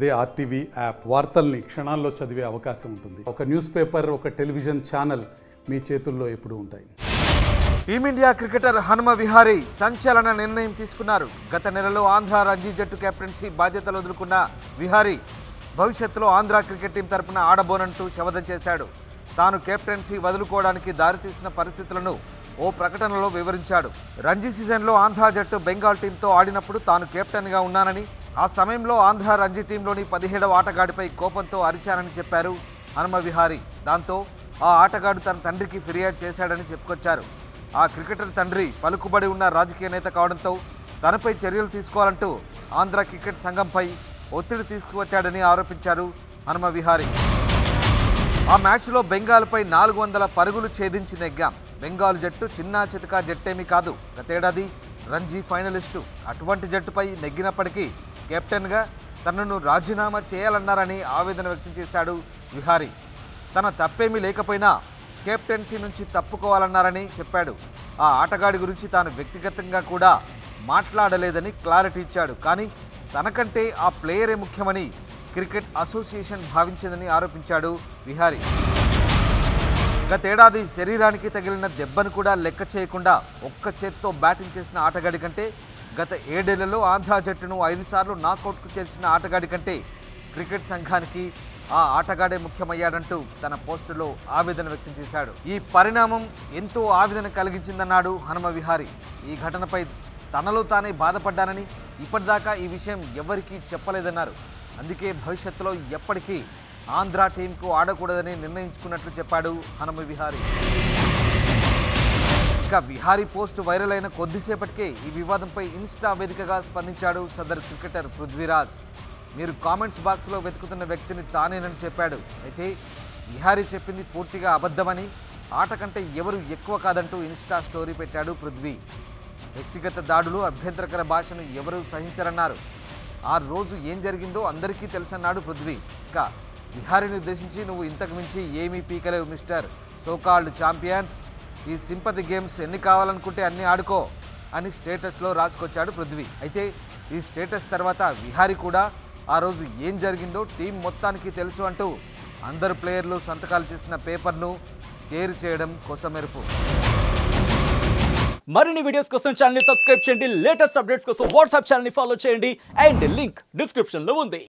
అదే RTV app వార్తల్ని క్షణాల్లో చదివే అవకాశం ఉంటుంది. ఒక న్యూస్ పేపర్, ఒక టెలివిజన్ ఛానల్ మీ చేతుల్లో ఎప్పుడూ ఉంటాయి. టీమిండియా క్రికెటర్ హనుమ విహారీ సంచలన నిర్ణయం తీసుకున్నారు. గత నెలలో ఆంధ్ర రంజీ జట్టు కెప్టెన్సీ బాధ్యతలు వదులుకున్న విహారీ భవిష్యత్తులో ఆంధ్ర క్రికెట్ టీం తరపున ఆడబోనంటూ శపథం చేశాడు. తాను కెప్టెన్సీ వదులుకోవడానికి దారితీసిన పరిస్థితులను ఓ ప్రకటనలో వివరించాడు. రంజీ సీజన్లో ఆంధ్ర జట్టు బెంగాల్ టీంతో ఆడినప్పుడు తాను కెప్టెన్గా ఉన్నానని, ఆ సమయంలో ఆంధ్ర రంజీ టీంలోని 17వ ఆటగాడిపై కోపంతో అరిచానని చెప్పారు హనుమ విహారీ. దాంతో ఆ ఆటగాడు తన తండ్రికి ఫిర్యాదు చేశాడని చెప్పుకొచ్చారు. ఆ క్రికెటర్ తండ్రి పలుకుబడి ఉన్న రాజకీయ నేత కావడంతో తనపై చర్యలు తీసుకోవాలంటూ ఆంధ్ర క్రికెట్ సంఘంపై ఒత్తిడి తీసుకువచ్చాడని ఆరోపించారు హనుమ విహారీ. ఆ మ్యాచ్లో బెంగాల్పై 400 పరుగులు ఛేదించి నెగ్గాం. బెంగాల్ జట్టు చిన్నా చితకా జట్టేమీ కాదు. గతేడాది రంజీ ఫైనలిస్టు. అటువంటి జట్టుపై నెగ్గినప్పటికీ కెప్టెన్గా తనను రాజీనామా చేయాలన్నారని ఆవేదన వ్యక్తం చేశాడు విహారీ. తన తప్పేమీ లేకపోయినా కెప్టెన్సీ నుంచి తప్పుకోవాలన్నారని చెప్పాడు. ఆ ఆటగాడి గురించి తాను వ్యక్తిగతంగా కూడా మాట్లాడలేదని క్లారిటీ ఇచ్చాడు. కానీ తనకంటే ఆ ప్లేయరే ముఖ్యమని క్రికెట్ అసోసియేషన్ భావించిందని ఆరోపించాడు విహారీ. గతేడాది శరీరానికి తగిలిన దెబ్బను కూడా లెక్క చేయకుండా ఒక్క చేత్తో బ్యాటింగ్ చేసిన ఆటగాడి కంటే, గత 7 ఏళ్లలో ఆంధ్ర జట్టును 5 సార్లు నాకౌట్కు చేర్చిన ఆటగాడి కంటే క్రికెట్ సంఘానికి ఆ ఆటగాడే ముఖ్యమయ్యాడంటూ తన పోస్టులో ఆవేదన వ్యక్తం చేశాడు. ఈ పరిణామం ఎంతో ఆవేదన కలిగించిందన్నాడు హనుమ విహారీ. ఈ ఘటనపై తనలో తానే బాధపడ్డానని, ఇప్పటిదాకా ఈ విషయం ఎవరికీ చెప్పలేదన్నారు. అందుకే భవిష్యత్తులో ఎప్పటికీ ఆంధ్ర టీంకు ఆడకూడదని నిర్ణయించుకున్నట్లు చెప్పాడు హనుమ విహారీ. ఇక విహారీ పోస్ట్ వైరల్ అయిన కొద్దిసేపటికే ఈ వివాదంపై ఇన్స్టా వేదికగా స్పందించాడు సదర్ క్రికెటర్ పృథ్వీరాజ్. మీరు కామెంట్స్ బాక్స్లో వెతుకుతున్న వ్యక్తిని తానేనని చెప్పాడు. అయితే విహారీ చెప్పింది పూర్తిగా అబద్ధమని, ఆట కంటే ఎవరు ఎక్కువ కాదంటూ ఇన్స్టా స్టోరీ పెట్టాడు పృథ్వీ. వ్యక్తిగత దాడులు, అభ్యంతరకర భాషను ఎవరూ సహించరన్నారు. ఆ రోజు ఏం జరిగిందో అందరికీ తెలుసన్నాడు పృథ్వీ. ఇక విహారీని ఉద్దేశించి, నువ్వు ఇంతకు మించి ఏమీ పీకలేవు మిస్టర్ సోకాల్డ్ ఛాంపియన్. ఈ సింపతి గేమ్స్ ఎన్ని కావాలనుకుంటే అన్నీ ఆడుకో అని స్టేటస్లో రాసుకొచ్చాడు పృథ్వీ. అయితే ఈ స్టేటస్ తర్వాత విహారీ కూడా ఆ రోజు ఏం జరిగిందో టీం మొత్తానికి తెలుసు అంటూ అందరు ప్లేయర్లు సంతకాలు చేసిన పేపర్ను షేర్ చేయడం కొసమెరుపు. మరిన్ని వీడియోస్ కోసం ఛానల్ ని సబ్స్క్రైబ్ చేయండి. లేటెస్ట్ అప్డేట్స్ కోసం వాట్సాప్ ఛానల్ ని ఫాలో చేయండి. అండ్ లింక్ డిస్క్రిప్షన్ లో ఉంది.